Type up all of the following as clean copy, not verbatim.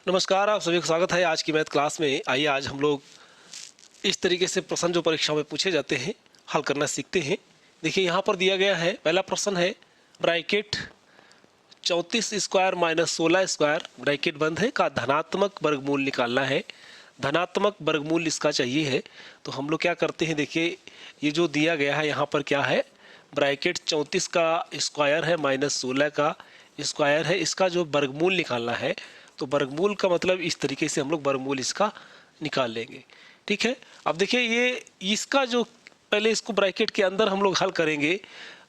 नमस्कार, आप सभी का स्वागत है आज की मैथ क्लास में। आइए आज हम लोग इस तरीके से प्रश्न जो परीक्षाओं में पूछे जाते हैं हल करना सीखते हैं। देखिए यहाँ पर दिया गया है, पहला प्रश्न है bracket 34 square minus 16 square bracket बंद है का धनात्मक वर्गमूल निकालना है। धनात्मक वर्गमूल इसका चाहिए है। तो हम लोग क्या करते हैं, देखिए ये जो दिया गया है यहाँ पर क्या है, ब्रैकेट 34 का स्क्वायर है माइनस 16 का स्क्वायर है, इसका जो वर्गमूल निकालना है। तो वर्गमूल का मतलब इस तरीके से हम लोग वर्गमूल इसका निकाल लेंगे। ठीक है, अब देखिए ये इसका जो पहले इसको ब्रैकेट के अंदर हम लोग हल करेंगे,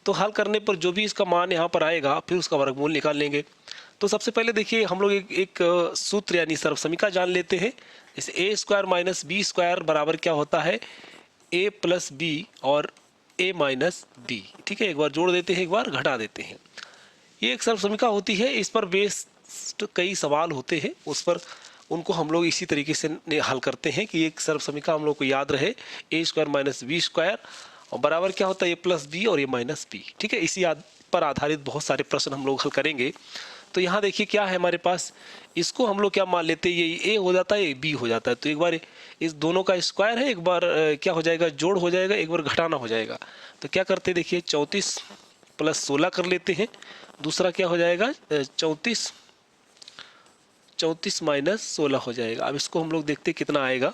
तो हल करने पर जो भी इसका मान यहाँ पर आएगा फिर उसका वर्गमूल निकाल लेंगे। तो सबसे पहले देखिए हम लोग एक सूत्र यानी सर्वसमीका जान लेते हैं। जैसे ए स्क्वायर माइनस बी स्क्वायर बराबर क्या होता है, ए प्लस बी और ए माइनस बी। ठीक है, एक बार जोड़ देते हैं, एक बार घटा देते हैं। ये एक सर्वसमीका होती है, इस पर बेस्ड कई सवाल होते हैं, उस पर उनको हम लोग इसी तरीके से हल करते हैं कि एक सर्वसमीका हम लोग को याद रहे, ए स्क्वायर माइनस बी स्क्वायर और बराबर क्या होता है, ए प्लस बी और ए माइनस बी। ठीक है, इसी पर आधारित बहुत सारे प्रश्न हम लोग हल करेंगे। तो यहाँ देखिए क्या है हमारे पास, इसको हम लोग क्या मान लेते हैं, ये ए हो जाता है, ये बी हो जाता है। तो एक बार इस दोनों का स्क्वायर है, एक बार क्या हो जाएगा, जोड़ हो जाएगा, एक बार घटाना हो जाएगा। तो क्या करते हैं, देखिए 34 प्लस 16 कर लेते हैं, दूसरा क्या हो जाएगा 34 माइनस 16 हो जाएगा। अब इसको हम लोग देखते हैं कितना आएगा।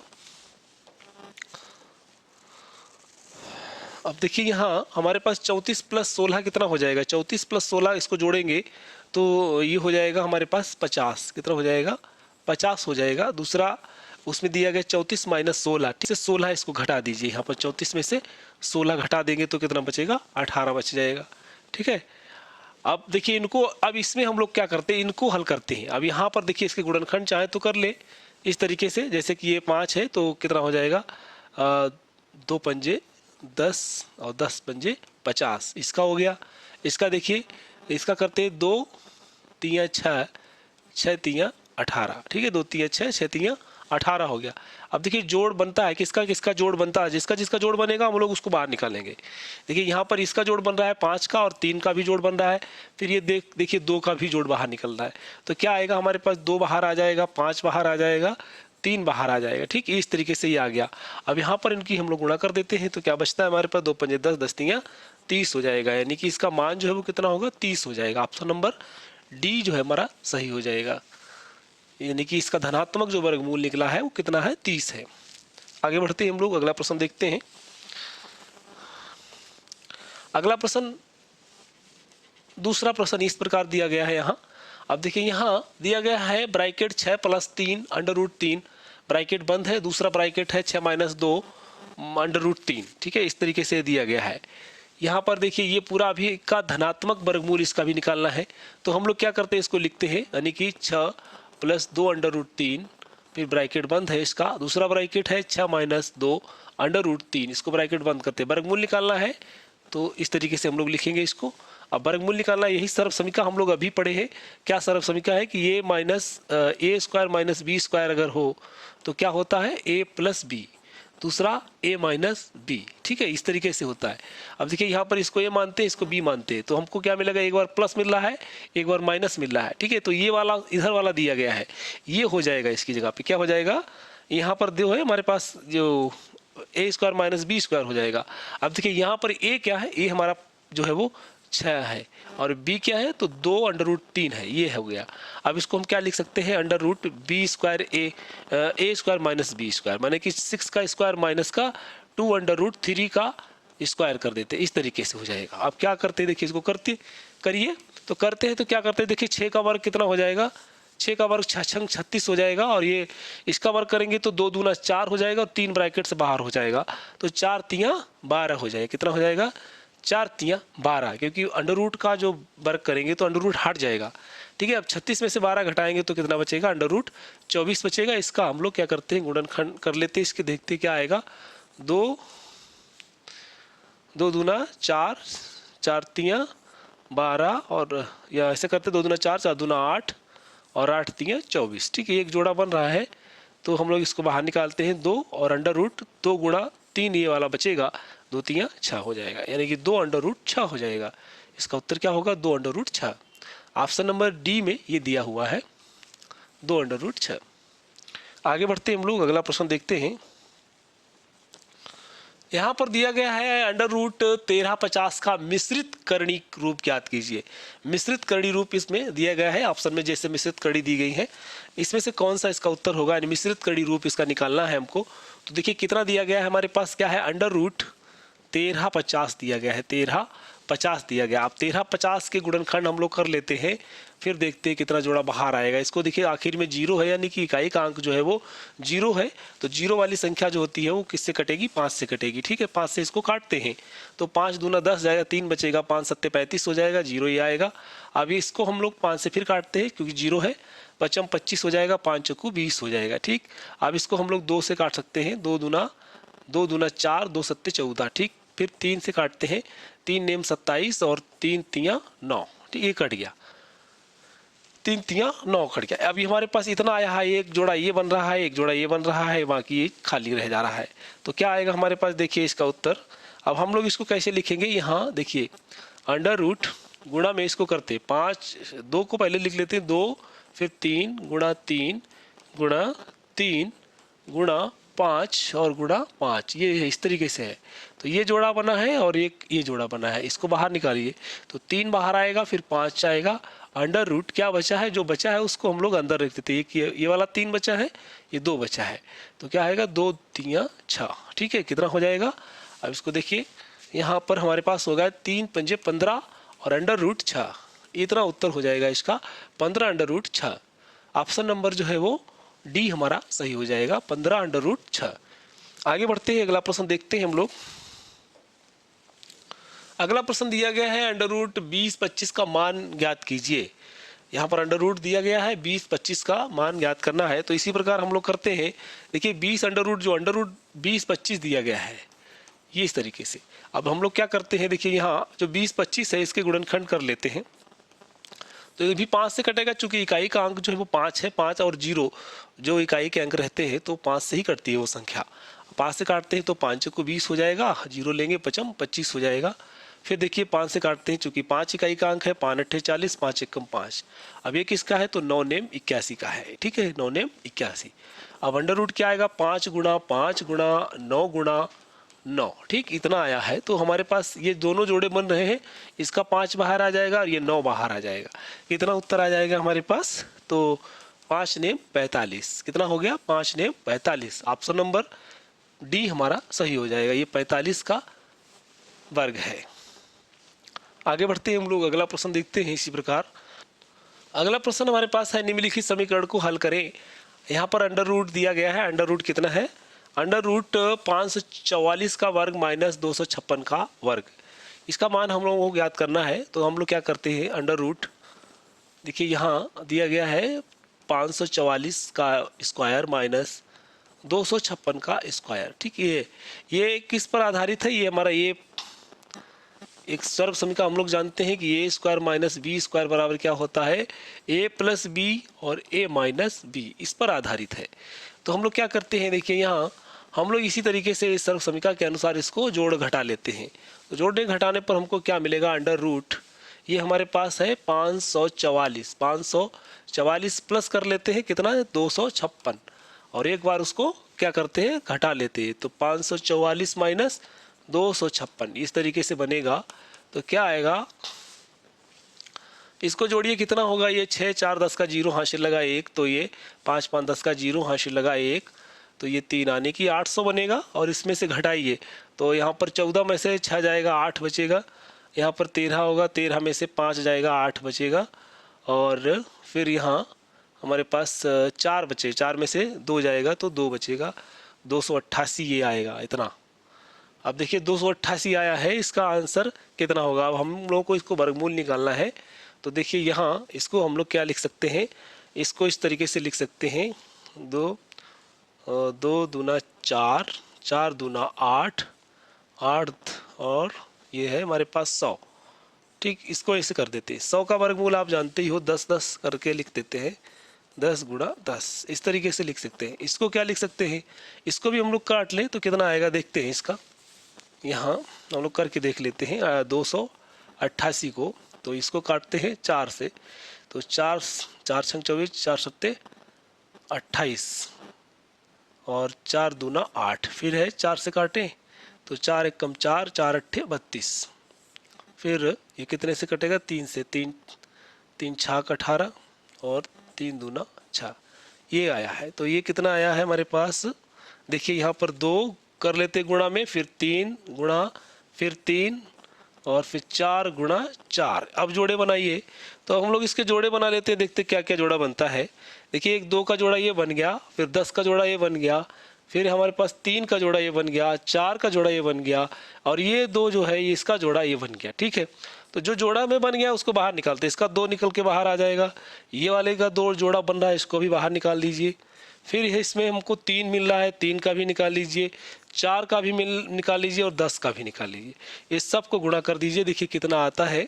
अब देखिए यहाँ हमारे पास 34 प्लस 16 कितना हो जाएगा, 34 प्लस 16 इसको जोड़ेंगे तो ये हो जाएगा हमारे पास 50। कितना हो जाएगा, 50 हो जाएगा। दूसरा उसमें दिया गया 34 माइनस 16, ठीक है 16 इसको घटा दीजिए, यहाँ पर 34 में से 16 घटा देंगे तो कितना बचेगा, 18 बच जाएगा। ठीक है, अब देखिए इनको, अब इसमें हम लोग क्या करते हैं, इनको हल करते हैं। अब यहाँ पर देखिए इसके गुणनखंड चाहे तो कर ले इस तरीके से, जैसे कि ये 5 है तो कितना हो जाएगा 2 पंजे 10 और 10 पंजे 50, इसका हो गया। इसका देखिए इसका करते हैं 2 3 6 6 3 18। ठीक है, 2 3 6 6 3 18 हो गया। अब देखिए जोड़ बनता है, किसका किसका जोड़ बनता है, जिसका जिसका जोड़ बनेगा हम लोग उसको बाहर निकालेंगे। देखिए यहाँ पर इसका जोड़ बन रहा है 5 का और 3 का भी जोड़ बन रहा है, फिर ये देखिए 2 का भी जोड़ बाहर निकल रहा है। तो क्या आएगा हमारे पास, 2 बाहर आ जाएगा, 5 बाहर आ जाएगा, 3 बाहर आ जाएगा। ठीक, इस तरीके से ये आ गया। अब यहाँ पर इनकी हम लोग गुणा कर देते हैं, तो क्या बचता है हमारे पास, 2 पंजे 10 10 3 30 हो जाएगा। यानी कि इसका मान जो है वो कितना होगा, 30 हो जाएगा। ऑप्शन नंबर डी जो है हमारा सही हो जाएगा। यानी कि इसका धनात्मक जो वर्गमूल निकला है वो कितना है, 30 है। आगे बढ़ते हैं हम लोग, अगला प्रश्न देखते हैं। अगला प्रश्न, दूसरा प्रश्न इस प्रकार दिया गया है यहाँ। अब देखिए यहाँ दिया गया है bracket 6 plus 3 under root 3, bracket बंद है, दूसरा ब्रैकेट है 6 माइनस 2 अंडर रूट 3। ठीक है, इस तरीके से दिया गया है। यहाँ पर देखिए ये पूरा अभी का धनात्मक वर्गमूल इसका भी निकालना है। तो हम लोग क्या करते हैं, इसको लिखते हैं, यानी कि 6 प्लस 2 अंडर रूट 3, फिर ब्रैकेट बंद है इसका, दूसरा ब्रैकेट है 6 माइनस 2 अंडर रूट 3, इसको ब्रैकेट बंद करते हैं, वर्गमूल निकालना है। तो इस तरीके से हम लोग लिखेंगे इसको। अब वर्गमूल निकालना, यही सर्वसमीका हम लोग अभी पढ़े हैं। क्या सर्वसमीका है कि ये माइनस ए स्क्वायर माइनस बी स्क्वायर अगर हो तो क्या होता है, ए प्लस बी, दूसरा ए माइनस बी। ठीक है, इस तरीके से होता है। अब देखिए यहाँ पर इसको ए मानते हैं, इसको बी मानते हैं, तो हमको क्या मिलेगा, एक बार प्लस मिल रहा है, एक बार माइनस मिल रहा है। ठीक है, तो ये वाला इधर वाला दिया गया है, ये हो जाएगा, इसकी जगह पे क्या हो जाएगा, यहाँ पर जो है हमारे पास जो ए स्क्वायर माइनस बी स्क्वायर हो जाएगा। अब देखिए यहाँ पर ए क्या है, ए हमारा जो है वो 6 है और बी क्या है, तो 2 अंडर रूट 3 है, ये हो गया। अब इसको हम क्या लिख सकते हैं, अंडर रूट बी स्क्वायर ए स्क्वायर माइनस बी स्क्वायर, माने कि 6 का स्क्वायर माइनस का 2 अंडर रूट 3 का स्क्वायर कर देते, इस तरीके से हो जाएगा। अब क्या करते हैं, देखिए इसको करते करिए, तो करते हैं तो क्या करते हैं, देखिए 6 का वर्ग कितना हो जाएगा, 6 का वर्ग 6 36 हो जाएगा, और ये इसका वर्ग करेंगे तो 2 दूना 4 हो जाएगा और 3 ब्रैकेट से बाहर हो जाएगा, तो 4 3 12 हो जाएगा। कितना हो जाएगा, 4 3 12, क्योंकि अंडर रूट का जो वर्ग करेंगे तो अंडर रूट हट जाएगा। ठीक है, अब 36 में से 12 घटाएंगे तो कितना बचेगा, अंडर रूट 24 बचेगा। इसका हम लोग क्या करते हैं, गुणनखंड कर लेते हैं, इसके देखते क्या आएगा, 2 दूना 4 4 3 12, और या ऐसे करते 2 दूना 4 4 दूना 8 और 8 3 24। ठीक है, एक जोड़ा बन रहा है, तो हम लोग इसको बाहर निकालते हैं 2 और अंडर रूट 2 गुणा 3 ये वाला बचेगा, 2 3 6 हो जाएगा, यानी कि 2 अंडर रूट 6 हो जाएगा। इसका उत्तर क्या होगा, 2 under root 6। Option number D में ये दिया हुआ है, 2 अंडर रूट 6। आगे बढ़ते हैं हम लोग, अगला प्रश्न देखते हैं। यहाँ पर दिया गया है अंडर रूट 1350 का मिश्रित करणिक रूप ज्ञात कीजिए। मिश्रित करणी रूप इसमें दिया गया है, ऑप्शन में जैसे मिश्रित कड़ी दी गई है, इसमें से कौन सा इसका उत्तर होगा, यानी मिश्रित कड़ी रूप इसका निकालना है हमको। तो देखिए कितना दिया गया है हमारे पास, क्या है, अंडर रूट 1350 दिया गया है, 1350 दिया गया। अब 1350 के गुणनखंड हम लोग कर लेते हैं, फिर देखते हैं कितना जोड़ा बाहर आएगा। इसको देखिए आखिर में जीरो है, यानी कि इकाई का अंक जो है वो जीरो है, तो जीरो वाली संख्या जो होती है वो किससे कटेगी, 5 से कटेगी। ठीक है, 5 से इसको काटते हैं तो 5 दूना 10 जाएगा, 3 बचेगा, 5 सत्ते 35 हो जाएगा, जीरो ही आएगा। अब इसको हम लोग 5 से फिर काटते हैं क्योंकि जीरो है, पचम 25 हो जाएगा, 5 चौकू 20 हो जाएगा। ठीक, अब इसको हम लोग 2 से काट सकते हैं, 2 दूना 4, 2 सत्ते 14। ठीक, फिर 3 से काटते हैं, 3 नेम 27 और 3 तियाँ 9। ठीक, ये कट गया, 3 तियाँ 9 कट गया। अभी हमारे पास इतना आया है, एक जोड़ा ये बन रहा है, एक जोड़ा ये बन रहा है, बाकी ये खाली रह जा रहा है। तो क्या आएगा हमारे पास, देखिए इसका उत्तर। अब हम लोग इसको कैसे लिखेंगे, यहाँ देखिए अंडर रूट गुणा में इसको करते 5, 2 को पहले लिख लेते हैं 2, फिर 3 गुणा 3 गुणा 3 गुणा 5 और गुणा 5, ये इस तरीके से है। तो ये जोड़ा बना है और एक ये जोड़ा बना है, इसको बाहर निकालिए तो 3 बाहर आएगा, फिर 5 आएगा। अंडर रूट क्या बचा है, जो बचा है उसको हम लोग अंदर रख देते हैं। ये वाला 3 बचा है, ये 2 बचा है, तो क्या आएगा 2 तियाँ 6। ठीक है, कितना हो जाएगा, अब इसको देखिए यहाँ पर हमारे पास होगा 3 पंजे 15 और अंडर रूट 6, इतना उत्तर हो जाएगा इसका 15 अंडर रूट 6। ऑप्शन नंबर जो है वो डी हमारा सही हो जाएगा, 15 अंडर रूट 6। आगे बढ़ते हैं, अगला प्रश्न देखते हैं हम लोग। अगला प्रश्न दिया गया है अंडर रूट 20-25 का मान ज्ञात कीजिए। यहाँ पर अंडर रूट दिया गया है, 20-25 का मान ज्ञात करना है। तो इसी प्रकार हम लोग करते हैं, देखिए 20 अंडर रूट, जो अंडर रूट 20-25 दिया गया है ये इस तरीके से। अब हम लोग क्या करते हैं, देखिए यहाँ जो 20-25 है इसके गुणनखंड कर लेते हैं, तो ये भी 5 से कटेगा, चूंकि इकाई का अंक जो है वो 5 है, 5 और 0 जो इकाई के अंक रहते हैं तो 5 से ही कटती है वो संख्या। 5 से काटते हैं तो 5 को 20 हो जाएगा, 0 लेंगे पचम 25 हो जाएगा। फिर देखिए 5 से काटते हैं, चूंकि 5 इकाई का अंक है, 5 अट्ठे 40, 5 एकम 5। अब ये किसका है, तो 9 नेम 81 का है। ठीक है, 9 नेम 81। अब अंडर रूट क्या आएगा, 5 गुणा 5 गुणा 9 गुणा 9। ठीक, इतना आया है। तो हमारे पास ये दोनों जोड़े बन रहे हैं, इसका 5 बाहर आ जाएगा और ये 9 बाहर आ जाएगा। कितना उत्तर आ जाएगा हमारे पास, तो 5 नेम 45। कितना हो गया, 5 नेम 45। ऑप्शन नंबर डी हमारा सही हो जाएगा, ये 45 का वर्ग है। आगे बढ़ते हैं हम लोग, अगला प्रश्न देखते हैं इसी प्रकार। अगला प्रश्न हमारे पास है, निम्नलिखित समीकरण को हल करें। यहाँ पर अंडर रूट दिया गया है, अंडर रूट कितना है, अंडर रूट 544 का वर्ग माइनस 256 का वर्ग। इसका मान हम लोगों को ज्ञात करना है। तो हम लोग क्या करते हैं, अंडर रूट देखिए यहाँ दिया गया है 544 का स्क्वायर माइनस 256 का स्क्वायर। ठीक, ये किस पर आधारित है, ये हमारा ये एक सर्व समीकरण हम लोग जानते हैं कि ए स्क्वायर माइनस बी स्क्वायर बराबर क्या होता है, ए प्लस बी और ए माइनस बी, इस पर आधारित है। तो हम लोग क्या करते हैं, देखिए यहाँ हम लोग इसी तरीके से इस सर्व समीकरण के अनुसार इसको जोड़ घटा लेते हैं। तो जोड़ने घटाने पर हमको क्या मिलेगा, अंडर रूट ये हमारे पास है 544 प्लस कर लेते हैं, कितना है 256, और एक बार उसको क्या करते हैं, घटा लेते हैं। तो 544 माइनस 256 इस तरीके से बनेगा। तो क्या आएगा, इसको जोड़िए कितना होगा, ये 6 4 10 का 0 हासिल लगा 1, तो ये 5 5 10 का 0 हासिल लगा 1, तो ये 3 आने की 800 बनेगा। और इसमें से घटाइए तो यहाँ पर 14 में से 6 जाएगा 8 बचेगा, यहाँ पर 13 होगा, 13 में से 5 जाएगा 8 बचेगा, और फिर यहाँ हमारे पास 4 बचे, 4 में से 2 जाएगा तो 2 बचेगा, 288 ये आएगा इतना। अब देखिए 288 आया है, इसका आंसर कितना होगा। अब हम लोगों को इसको वर्गमूल निकालना है। तो देखिए यहाँ इसको हम लोग क्या लिख सकते हैं, इसको इस तरीके से लिख सकते हैं, 2 दूना 4, 4 दूना 8, 8 और ये है हमारे पास 100। ठीक, इसको ऐसे कर देते हैं। 100 का वर्गमूल आप जानते ही हो, 10 10 करके लिख देते हैं, 10 गुणा 10 इस तरीके से लिख सकते हैं। इसको क्या लिख सकते हैं, इसको भी हम लोग काट लें तो कितना आएगा, देखते हैं इसका। यहाँ हम लोग करके देख लेते हैं 288 को, तो इसको काटते हैं 4 से, तो 4 4 छंग 24, 4 सत्ते 28 और 4 दूना 8, फिर है 4 से काटें तो 4 एक कम 4, 4 अट्ठे 32, फिर ये कितने से कटेगा 3 से, 3 3 छाक 18 और 3 दूना 6, ये आया है। तो ये कितना आया है हमारे पास, देखिए यहाँ पर 2 कर लेते गुणा में, फिर 3 गुणा, फिर 3 और फिर 4 गुणा 4। अब जोड़े बनाइए, तो हम लोग इसके जोड़े बना लेते हैं, देखते क्या क्या जोड़ा बनता है। देखिए 1 2 का जोड़ा ये बन गया, फिर 10 का जोड़ा ये बन गया, फिर हमारे पास 3 का जोड़ा ये बन गया, 4 का जोड़ा ये बन गया, और ये 2 जो है इसका जोड़ा ये बन गया। ठीक है, तो जो जोड़ा में बन गया उसको बाहर निकालते, इसका 2 निकल के बाहर आ जाएगा, ये वाले का 2 जोड़ा बन रहा है, इसको भी बाहर निकाल लीजिए। फिर इसमें हमको 3 मिल रहा है, 3 का भी निकाल लीजिए, 4 का भी निकाल लीजिए और 10 का भी निकाल लीजिए। इस सब को गुणा कर दीजिए, देखिए कितना आता है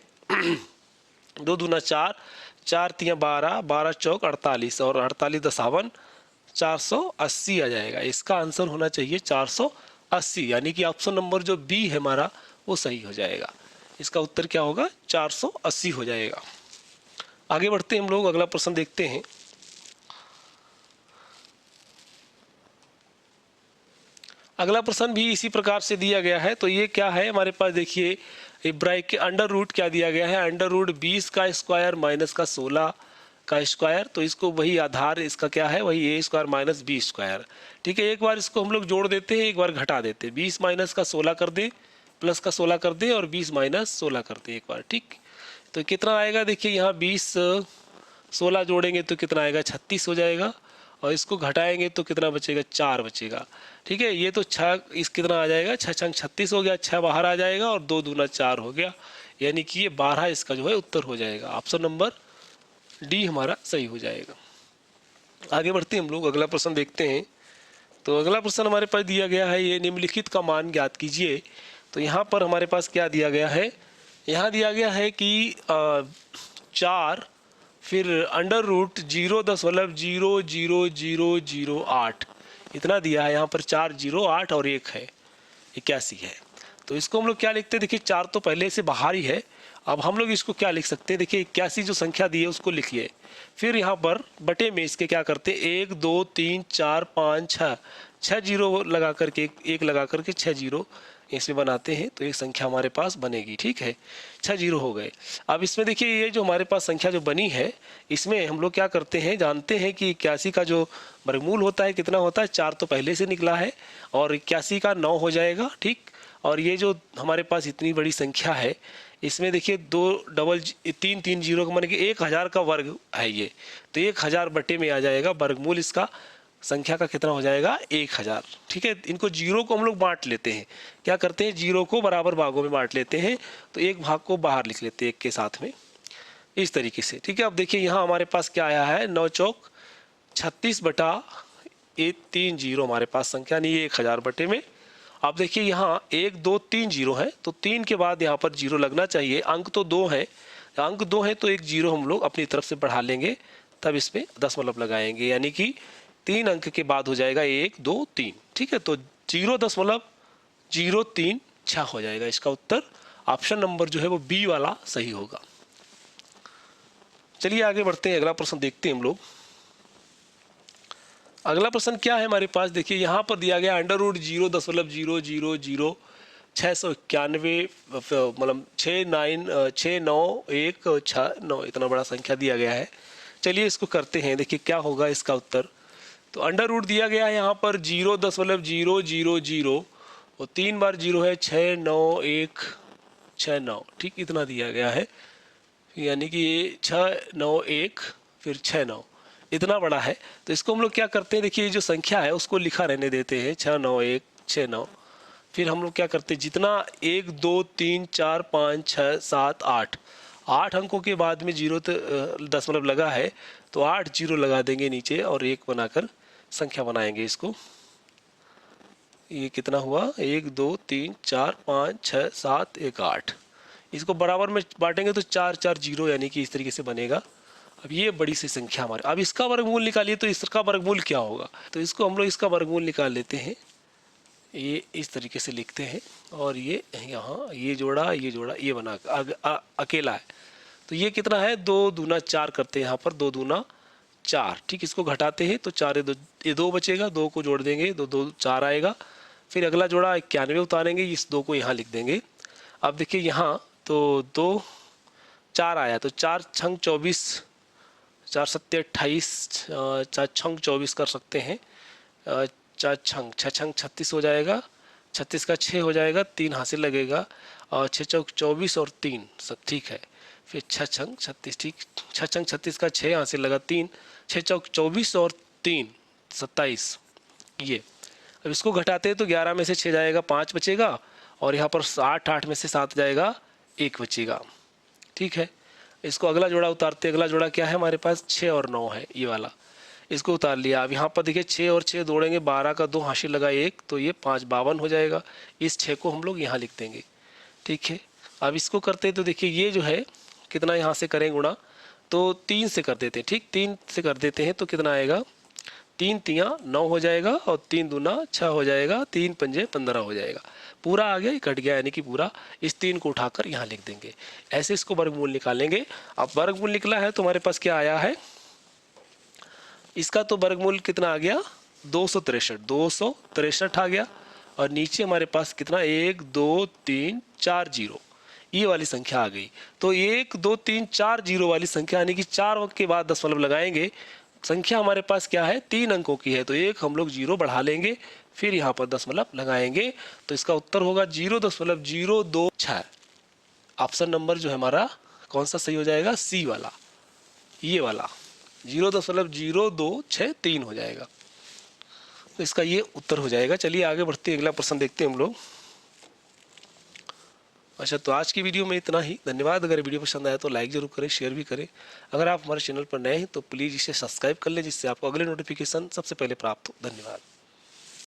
2 दूना 4, 4 तियाँ 12, 12 चौक 48 और 48 दसावन 480 आ जाएगा। इसका आंसर होना चाहिए 480, यानी कि ऑप्शन नंबर जो बी है हमारा वो सही हो जाएगा। इसका उत्तर क्या होगा 480 हो जाएगा। आगे बढ़ते हैं हम लोग, अगला प्रश्न देखते हैं। अगला प्रश्न भी इसी प्रकार से दिया गया है। तो ये क्या है हमारे पास, देखिए ब्रैकेट अंडर रूट क्या दिया गया है, अंडर रूट 20 का स्क्वायर माइनस का 16 का स्क्वायर। तो इसको वही आधार इसका क्या है, वही ए स्क्वायर माइनस बी स्क्वायर। ठीक है, एक बार इसको हम लोग जोड़ देते हैं, एक बार घटा देते हैं। 20 माइनस का 16 कर दे, प्लस का 16 कर दे और 20 माइनस 16 कर दे एक बार। ठीक, तो कितना आएगा, देखिए यहाँ 20 16 जोड़ेंगे तो कितना आएगा 36 हो जाएगा, और इसको घटाएंगे तो कितना बचेगा 4 बचेगा। ठीक है, ये तो 6 इस कितना आ जाएगा 6 छंग 36 हो गया, 6 बाहर आ जाएगा और 2 दूना 4 हो गया, यानी कि ये 12 इसका जो है उत्तर हो जाएगा। ऑप्शन नंबर डी हमारा सही हो जाएगा। आगे बढ़ते हैं हम लोग, अगला प्रश्न देखते हैं। तो अगला प्रश्न हमारे पास दिया गया है, ये निम्नलिखित का मान ज्ञात कीजिए। तो यहाँ पर हमारे पास क्या दिया गया है, यहाँ दिया गया है कि 4 फिर अंडर रूट 0.000008 इतना दिया है। यहाँ पर 4 0 8 और 1 है, 81 है। तो इसको हम लोग क्या लिखते हैं, देखिए 4 तो पहले से बाहर ही है, अब हम लोग इसको क्या लिख सकते हैं, देखिए 81 जो संख्या दी है उसको लिखिए, फिर यहाँ पर बटे में इसके क्या करते हैं 1 2 3 4 5 6 6 जीरो लगा करके एक लगा करके 6 जीरो इसमें बनाते हैं, तो एक संख्या हमारे पास बनेगी। ठीक है, 6 जीरो हो गए। अब इसमें देखिए ये जो हमारे पास संख्या जो बनी है, इसमें हम लोग क्या करते हैं, जानते हैं कि 81 का जो वर्गमूल होता है कितना होता है, 4 तो पहले से निकला है और 81 का 9 हो जाएगा। ठीक, और ये जो हमारे पास इतनी बड़ी संख्या है, इसमें देखिए 3 3 जीरो का माने कि 1000 का वर्ग है ये, तो 1000 बटे में आ जाएगा, वर्गमूल इसका संख्या का कितना हो जाएगा 1000। ठीक है, इनको जीरो को हम लोग बांट लेते हैं, क्या करते हैं जीरो को बराबर भागों में बांट लेते हैं, तो एक भाग को बाहर लिख लेते हैं एक के साथ में इस तरीके से। ठीक है, अब देखिए यहाँ हमारे पास क्या आया है 9 चौक 36 बटा 3 जीरो हमारे पास संख्या नहीं है 1000 बटे में। अब देखिए यहाँ 1 2 3 जीरो है, तो 3 के बाद यहाँ पर जीरो लगना चाहिए, अंक तो 2 है, अंक 2 है तो एक जीरो हम लोग अपनी तरफ से बढ़ा लेंगे, तब इसमें दशमलव लगाएंगे, यानी कि 3 अंक के बाद हो जाएगा 1 2 3। ठीक है, तो 0.036 हो जाएगा। इसका उत्तर ऑप्शन नंबर जो है वो बी वाला सही होगा। चलिए आगे बढ़ते हैं, अगला प्रश्न देखते हैं हम लोग। अगला प्रश्न क्या है हमारे पास, देखिए यहाँ पर दिया गया अंडर रूट 0.0000691 मतलब 69169 इतना बड़ा संख्या दिया गया है। चलिए इसको करते हैं, देखिए क्या होगा इसका उत्तर। तो अंडर रूट दिया गया है यहाँ पर 0.000 और 3 बार जीरो है 69169। ठीक, इतना दिया गया है, यानी कि ये 691 फिर 69 इतना बड़ा है। तो इसको हम लोग क्या करते हैं, देखिए ये जो संख्या है उसको लिखा रहने देते हैं 69169, फिर हम लोग क्या करते हैं जितना 1 2 3 4 5 6 7 8 अंकों के बाद में जीरो दशमलव लगा है, तो 8 जीरो लगा देंगे नीचे और 1 बनाकर संख्या बनाएंगे इसको। ये कितना हुआ 1 2 3 4 5 6 7 1 8, इसको बराबर में बांटेंगे तो 4 4 जीरो, यानी कि इस तरीके से बनेगा। अब ये बड़ी सी संख्या हमारे, अब इसका वर्गमूल निकालिए तो इसका वर्गमूल क्या होगा, तो इसको हम लोग इसका वर्गमूल निकाल लेते हैं, ये इस तरीके से लिखते हैं और ये यहाँ ये जोड़ा ये बना अकेला है, तो ये कितना है 2 दूना 4 करते हैं, यहाँ पर 2 दूना 4, ठीक, इसको घटाते हैं तो 4 ये 2 बचेगा, 2 को जोड़ देंगे, 2 2 4 आएगा। फिर अगला जोड़ा 91 उतारेंगे, इस 2 को यहाँ लिख देंगे। अब देखिए यहाँ तो 2 4 आया तो 4 छंग 24, 4 सत्ते 28, 4 छंग 24 कर सकते हैं, 4 छंग 6 छंग 36 हो जाएगा, 36 का 6 हो जाएगा, 3 हासिल लगेगा, और 6 चौक 24 और 3 सब ठीक है। फिर 6 छंग 36, ठीक, 6 छंग 36 का 6 हासिल लगा, 3, 6 चौक 24 और 3 27, ये। अब इसको घटाते हैं तो 11 में से 6 जाएगा, 5 बचेगा, और यहाँ पर 8, 8 में से 7 जाएगा, 1 बचेगा, ठीक है। इसको अगला जोड़ा उतारते, अगला जोड़ा क्या है हमारे पास, 6 और 9 है, ये वाला, इसको उतार लिया। अब यहाँ पर देखिए 6 और 6 जोड़ेंगे, 12 का 2 हासिल लगा 1, तो ये 5 52 हो जाएगा। इस 6 को हम लोग यहाँ लिख देंगे, ठीक है। अब इसको करते तो देखिए ये जो है कितना यहाँ से करें गुणा, तो 3 से कर देते हैं, ठीक, 3 से कर देते हैं तो कितना आएगा, 3 तियाँ 9 हो जाएगा, और 3 दूना 6 हो जाएगा, 3 पंजे 15 हो जाएगा, पूरा आ गया, ये कट गया, यानी कि पूरा। इस 3 को उठाकर यहाँ लिख देंगे। ऐसे इसको वर्गमूल निकालेंगे। अब वर्गमूल निकला है तो हमारे पास क्या आया है, इसका तो वर्गमूल कितना आ गया, 263 आ गया, और नीचे हमारे पास कितना, 1 2 3 4 0, ये वाली संख्या आ गई। तो 1 2 3 4 0 वाली संख्या, यानी कि 4 अंक के बाद दशमलव लगाएंगे, संख्या हमारे पास क्या है, 3 अंकों की है, तो एक हम लोग 0 बढ़ा लेंगे, फिर यहाँ पर दशमलव लगाएंगे, तो इसका उत्तर होगा 0.026। ऑप्शन नंबर जो है हमारा कौन सा सही हो जाएगा, सी वाला, ये वाला 0.0263 हो जाएगा, तो इसका ये उत्तर हो जाएगा। चलिए आगे बढ़ते हैं, अगला प्रश्न देखते हैं हम लोग। अच्छा, तो आज की वीडियो में इतना ही। धन्यवाद। अगर वीडियो पसंद आया तो लाइक जरूर करें, शेयर भी करें। अगर आप हमारे चैनल पर नए हैं तो प्लीज़ इसे सब्सक्राइब कर लें, जिससे आपको अगले नोटिफिकेशन सबसे पहले प्राप्त हो। धन्यवाद।